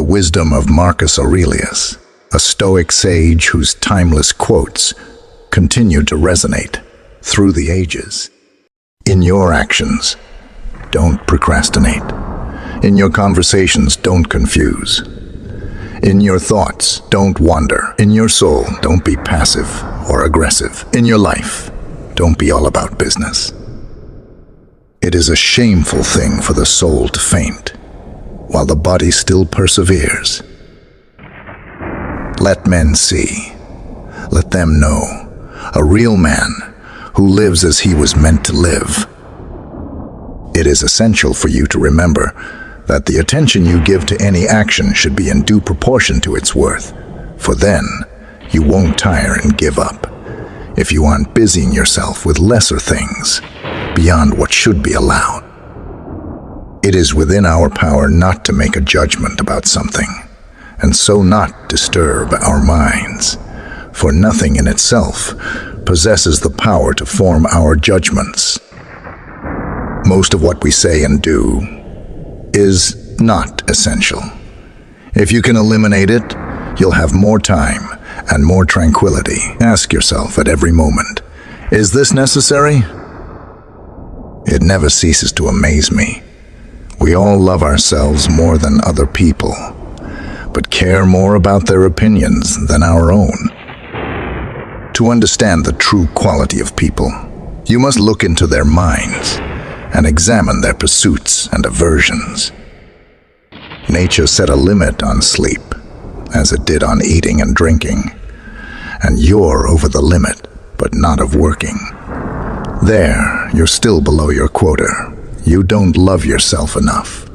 wisdom of Marcus Aurelius, a Stoic sage whose timeless quotes continue to resonate through the ages. In your actions, don't procrastinate. In your conversations, don't confuse. In your thoughts, don't wander. In your soul, don't be passive or aggressive. In your life, don't be all about business. It is a shameful thing for the soul to faint, while the body still perseveres. Let men see. Let them know. A real man who lives as he was meant to live. It is essential for you to remember that the attention you give to any action should be in due proportion to its worth, for then you won't tire and give up if you aren't busying yourself with lesser things beyond what should be allowed. It is within our power not to make a judgment about something, and so not disturb our minds, for nothing in itself possesses the power to form our judgments. Most of what we say and do is not essential. If you can eliminate it, you'll have more time and more tranquility. Ask yourself at every moment, is this necessary? It never ceases to amaze me. We all love ourselves more than other people, but care more about their opinions than our own. To understand the true quality of people, you must look into their minds and examine their pursuits and aversions. Nature set a limit on sleep, as it did on eating and drinking, and you're over the limit, but not of working. There, you're still below your quota. You don't love yourself enough,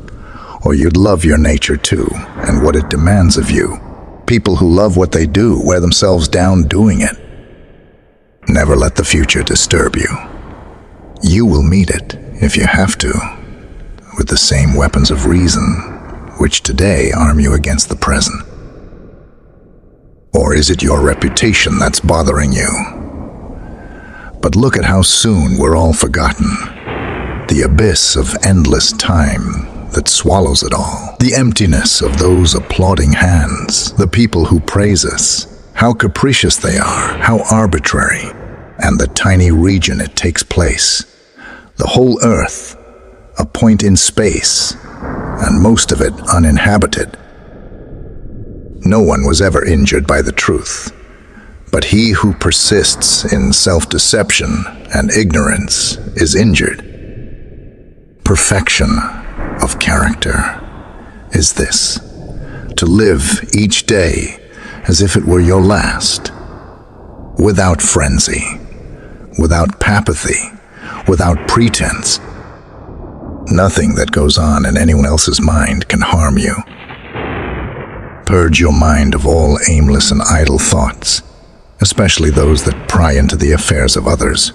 or you'd love your nature too, and what it demands of you. People who love what they do wear themselves down doing it. Never let the future disturb you. You will meet it, if you have to, with the same weapons of reason which today arm you against the present. Or is it your reputation that's bothering you? But look at how soon we're all forgotten. The abyss of endless time that swallows it all. The emptiness of those applauding hands. The people who praise us. How capricious they are. How arbitrary. And the tiny region it takes place. The whole earth, a point in space, and most of it uninhabited. No one was ever injured by the truth, but he who persists in self-deception and ignorance is injured. Perfection of character is this: to live each day as if it were your last, without frenzy, without apathy, without pretense. Nothing that goes on in anyone else's mind can harm you. Purge your mind of all aimless and idle thoughts, especially those that pry into the affairs of others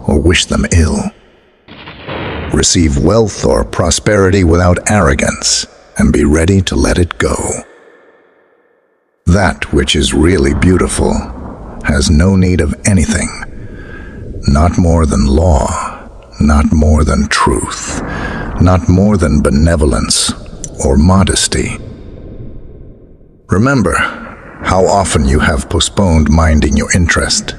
or wish them ill. Receive wealth or prosperity without arrogance and be ready to let it go. That which is really beautiful has no need of anything, not more than law, not more than truth, not more than benevolence or modesty. Remember how often you have postponed minding your interest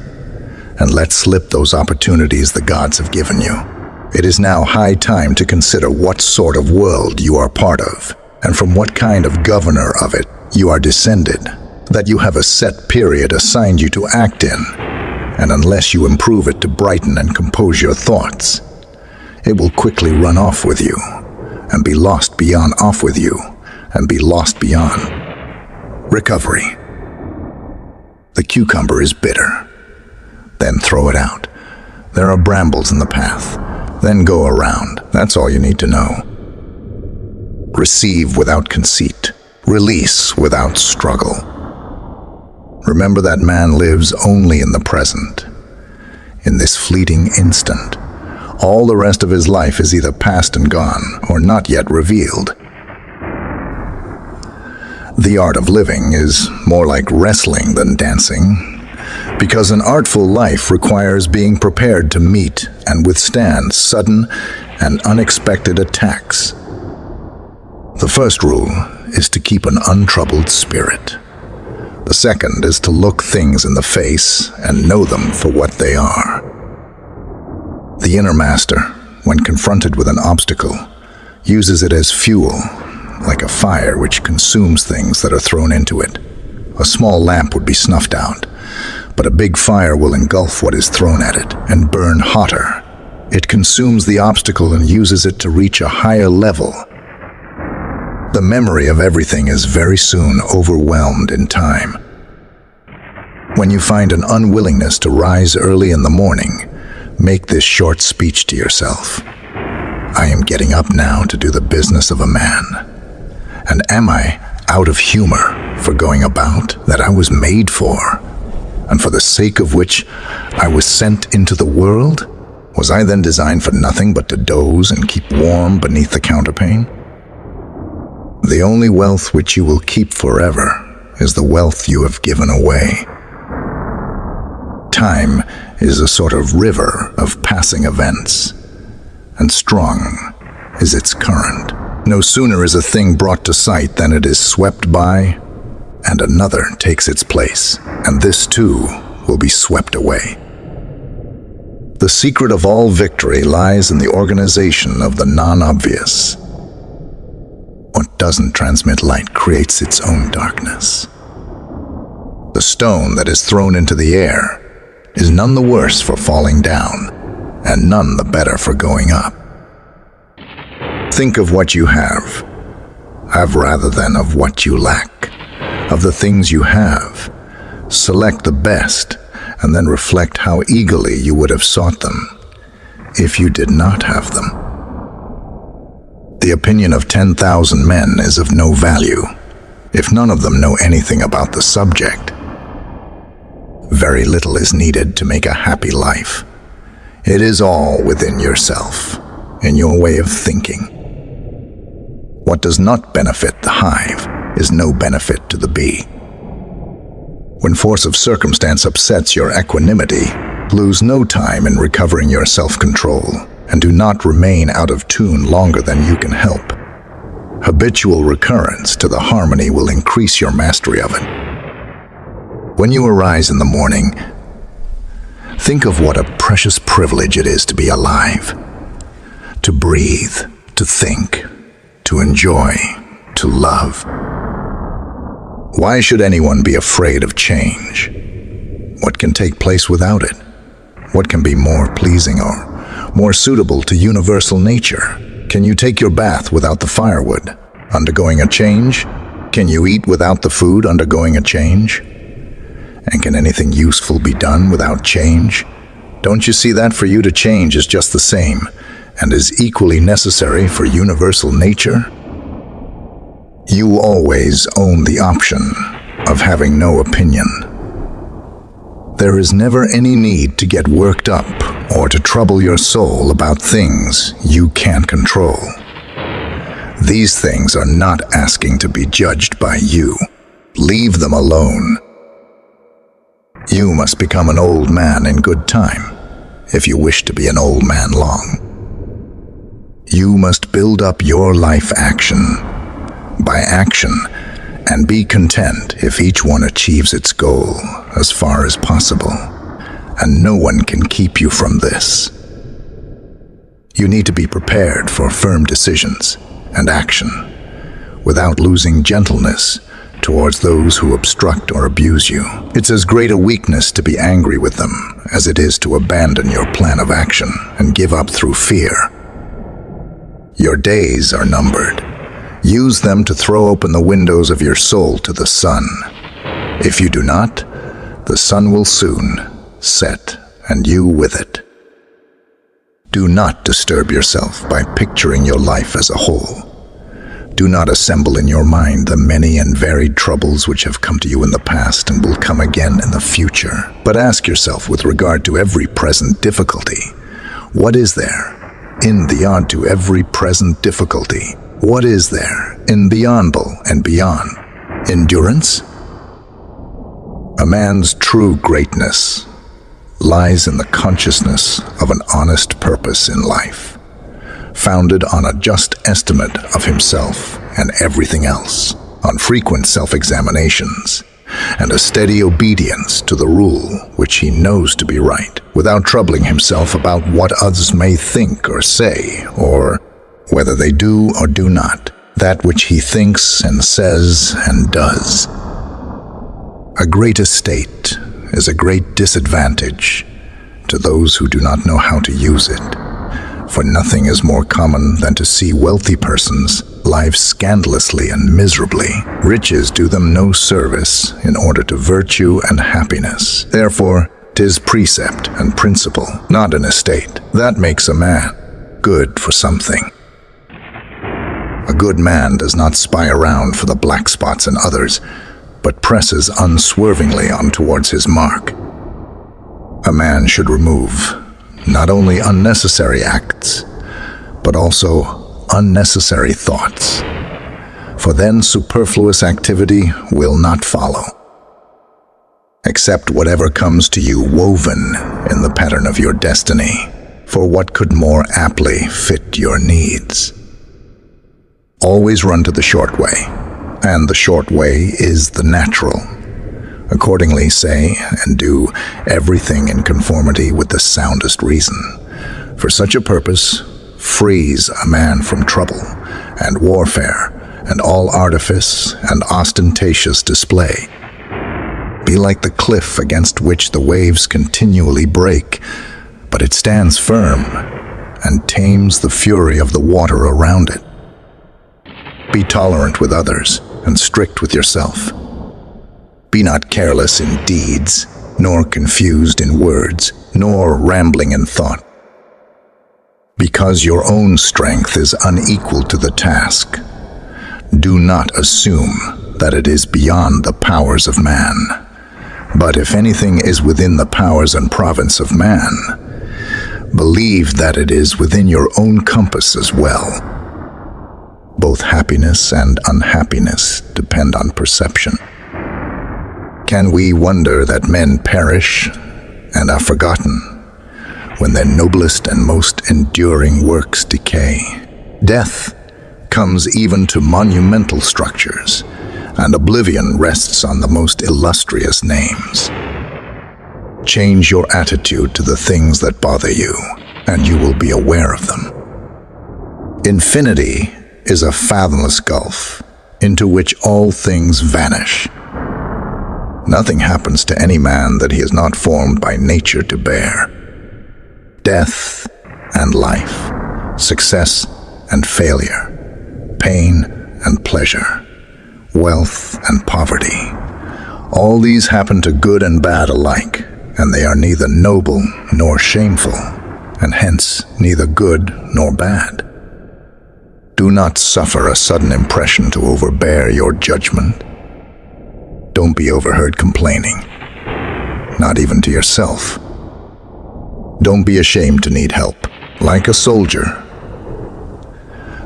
and let slip those opportunities the gods have given you. It is now high time to consider what sort of world you are part of and from what kind of governor of it you are descended, that you have a set period assigned you to act in, and unless you improve it to brighten and compose your thoughts, it will quickly run off with you, and be lost beyond off with you, and be lost beyond. Recovery. The cucumber is bitter. Then throw it out. There are brambles in the path. Then go around. That's all you need to know. Receive without conceit. Release without struggle. Remember that man lives only in the present, in this fleeting instant. All the rest of his life is either past and gone or not yet revealed. The art of living is more like wrestling than dancing, because an artful life requires being prepared to meet and withstand sudden and unexpected attacks. The first rule is to keep an untroubled spirit. The second is to look things in the face and know them for what they are. The inner master, when confronted with an obstacle, uses it as fuel, like a fire which consumes things that are thrown into it. A small lamp would be snuffed out, but a big fire will engulf what is thrown at it and burn hotter. It consumes the obstacle and uses it to reach a higher level. The memory of everything is very soon overwhelmed in time. When you find an unwillingness to rise early in the morning, make this short speech to yourself. I am getting up now to do the business of a man. And am I out of humor for going about that I was made for, and for the sake of which I was sent into the world? Was I then designed for nothing but to doze and keep warm beneath the counterpane? The only wealth which you will keep forever is the wealth you have given away. Time is a sort of river of passing events, and strong is its current. No sooner is a thing brought to sight than it is swept by, and another takes its place, and this too will be swept away. The secret of all victory lies in the organization of the non-obvious. What doesn't transmit light creates its own darkness. The stone that is thrown into the air is none the worse for falling down, and none the better for going up. Think of what you have rather than of what you lack. Of the things you have, select the best, and then reflect how eagerly you would have sought them if you did not have them. The opinion of 10,000 men is of no value if none of them know anything about the subject. Very little is needed to make a happy life. It is all within yourself, in your way of thinking. What does not benefit the hive is no benefit to the bee. When force of circumstance upsets your equanimity, lose no time in recovering your self-control, and do not remain out of tune longer than you can help. Habitual recurrence to the harmony will increase your mastery of it. When you arise in the morning, think of what a precious privilege it is to be alive, to breathe, to think, to enjoy, to love. Why should anyone be afraid of change? What can take place without it? What can be more pleasing or more suitable to universal nature? Can you take your bath without the firewood, undergoing a change? Can you eat without the food, undergoing a change? And can anything useful be done without change? Don't you see that for you to change is just the same, and is equally necessary for universal nature? You always own the option of having no opinion. There is never any need to get worked up or to trouble your soul about things you can't control. These things are not asking to be judged by you. Leave them alone. You must become an old man in good time, if you wish to be an old man long. You must build up your life action by action, and be content if each one achieves its goal as far as possible, and no one can keep you from this. You need to be prepared for firm decisions and action, without losing gentleness towards those who obstruct or abuse you. It's as great a weakness to be angry with them as it is to abandon your plan of action and give up through fear. Your days are numbered. Use them to throw open the windows of your soul to the sun. If you do not, the sun will soon set, and you with it. Do not disturb yourself by picturing your life as a whole. Do not assemble in your mind the many and varied troubles which have come to you in the past and will come again in the future. But ask yourself with regard to every present difficulty, what is there in beyond to every present difficulty? What is there in beyondable and beyond? Endurance? A man's true greatness lies in the consciousness of an honest purpose in life, founded on a just estimate of himself and everything else. on frequent self-examinations, and a steady obedience to the rule which he knows to be right, without troubling himself about what others may think or say, or whether they do or do not that which he thinks and says and does. A great estate is a great disadvantage to those who do not know how to use it, for nothing is more common than to see wealthy persons live scandalously and miserably. Riches do them no service in order to virtue and happiness. Therefore, 'tis precept and principle, not an estate, that makes a man good for something. A good man does not spy around for the black spots in others, but presses unswervingly on towards his mark. A man should remove not only unnecessary acts, but also unnecessary thoughts, for then superfluous activity will not follow. Accept whatever comes to you woven in the pattern of your destiny, for what could more aptly fit your needs? Always run to the short way, and the short way is the natural. Accordingly, say and do everything in conformity with the soundest reason. For such a purpose frees a man from trouble and warfare and all artifice and ostentatious display. Be like the cliff against which the waves continually break, but it stands firm and tames the fury of the water around it. Be tolerant with others and strict with yourself. Be not careless in deeds, nor confused in words, nor rambling in thought. Because your own strength is unequal to the task, do not assume that it is beyond the powers of man. But if anything is within the powers and province of man, believe that it is within your own compass as well. Both happiness and unhappiness depend on perception. Can we wonder that men perish and are forgotten when their noblest and most enduring works decay? Death comes even to monumental structures, and oblivion rests on the most illustrious names. Change your attitude to the things that bother you, and you will be aware of them. Infinity is a fathomless gulf into which all things vanish. Nothing happens to any man that he is not formed by nature to bear. Death and life, success and failure, pain and pleasure, wealth and poverty, all these happen to good and bad alike, and they are neither noble nor shameful, and hence neither good nor bad. Do not suffer a sudden impression to overbear your judgment. Don't be overheard complaining, not even to yourself. Don't be ashamed to need help. Like a soldier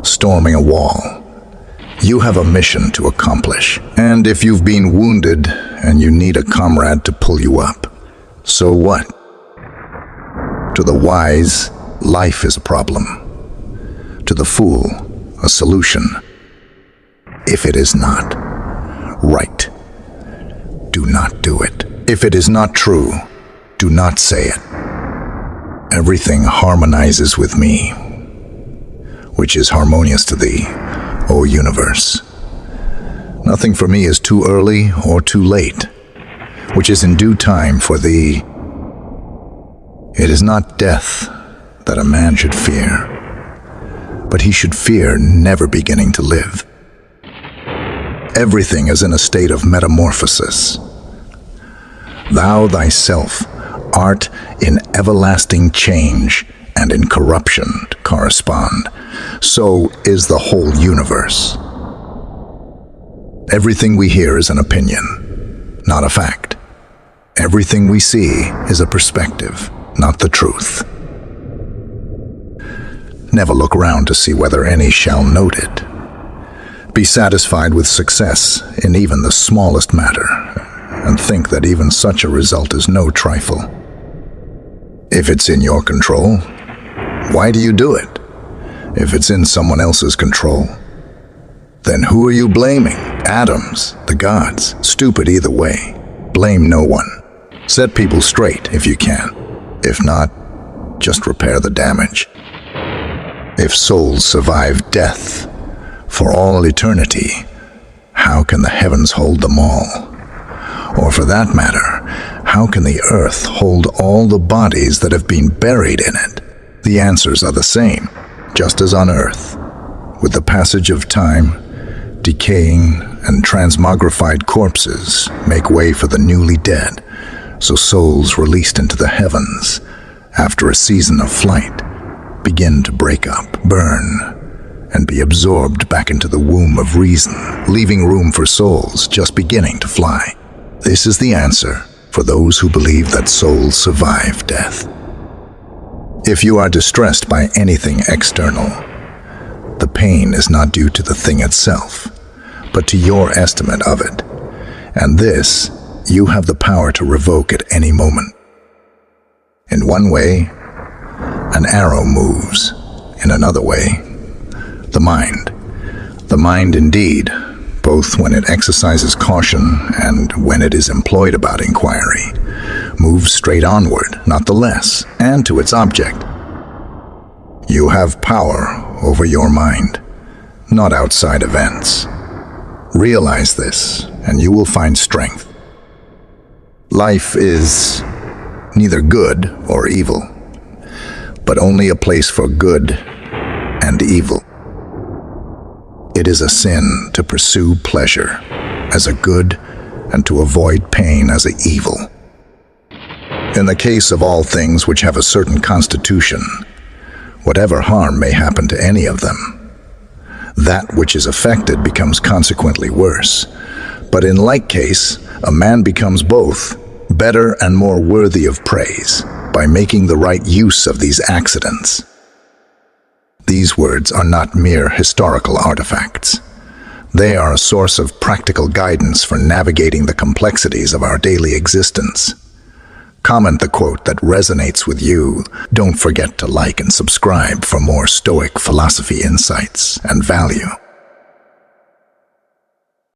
storming a wall, you have a mission to accomplish. And if you've been wounded and you need a comrade to pull you up, so what? To the wise, life is a problem. To the fool, a solution. If it is not right, do not do it. If it is not true, do not say it. Everything harmonizes with me, which is harmonious to thee, O universe. Nothing for me is too early or too late, which is in due time for thee. It is not death that a man should fear, but he should fear never beginning to live. Everything is in a state of metamorphosis. Thou thyself art in everlasting change and in corruption to correspond. So is the whole universe. Everything we hear is an opinion, not a fact. Everything we see is a perspective, not the truth. Never look round to see whether any shall note it. Be satisfied with success in even the smallest matter, and think that even such a result is no trifle. If it's in your control, why do you do it? If it's in someone else's control, Then who are you blaming? Atoms, the gods, stupid either way. Blame no one. Set people straight if you can. If not, just repair the damage. If souls survive death for all eternity, how can the heavens hold them all? Or for that matter, how can the earth hold all the bodies that have been buried in it? The answers are the same, just as on earth. With the passage of time, decaying and transmogrified corpses make way for the newly dead, so souls released into the heavens after a season of flight begin to break up, burn, and be absorbed back into the womb of reason, leaving room for souls just beginning to fly. This is the answer for those who believe that souls survive death. If you are distressed by anything external, the pain is not due to the thing itself, but to your estimate of it. And this, you have the power to revoke at any moment. In one way, an arrow moves. In another way, the mind. The mind indeed, both when it exercises caution and when it is employed about inquiry, moves straight onward, not the less, and to its object. You have power over your mind, not outside events. Realize this, and you will find strength. Life is neither good or evil, but only a place for good and evil. It is a sin to pursue pleasure as a good and to avoid pain as an evil. In the case of all things which have a certain constitution, whatever harm may happen to any of them, that which is affected becomes consequently worse. But in like case, a man becomes both better and more worthy of praise by making the right use of these accidents. These words are not mere historical artifacts. They are a source of practical guidance for navigating the complexities of our daily existence. Comment the quote that resonates with you. Don't forget to like and subscribe for more Stoic philosophy insights and value.